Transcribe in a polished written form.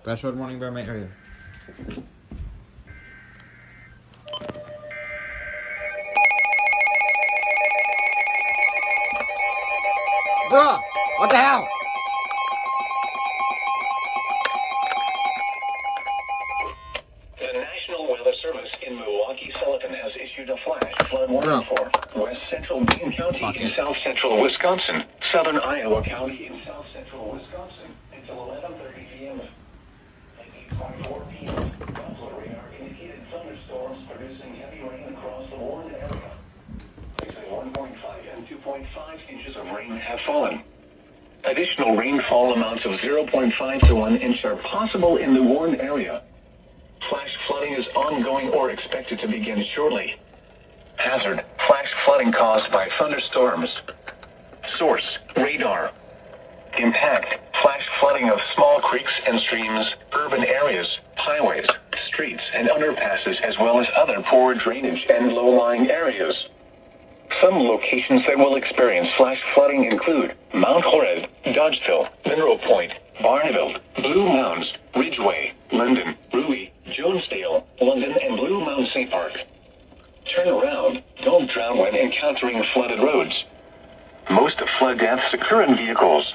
Flash flood warning by my area. Bruh! What the hell? The National Weather Service in Milwaukee-Sullivan has issued a flash flood warning for west central Dane County in south central Wisconsin, southern Iowa County in south central Wisconsin until 11:30 p.m. At 8:04 p.m., Doppler radar indicated thunderstorms producing heavy rain across the Warren area. Between 1.5 and 2.5 inches of rain have fallen. Additional rainfall amounts of 0.5 to 1 inch are possible in the Warren area. Flash flooding is ongoing or expected to begin shortly. Hazard: flash flooding caused by thunderstorms. Source: radar. Impact: flash flooding of small creeks and streams, urban areas, highways, streets, and underpasses, as well as other poor drainage and low-lying areas. Some locations that will experience flash flooding include Mount Horeb, Dodgeville, Mineral Point, Barneville, Blue Mounds, Ridgeway, London, Ruey, Jonesdale, London, and Blue Mound State Park. Turn around. Don't drown when encountering flooded roads. Most flood deaths occur in vehicles.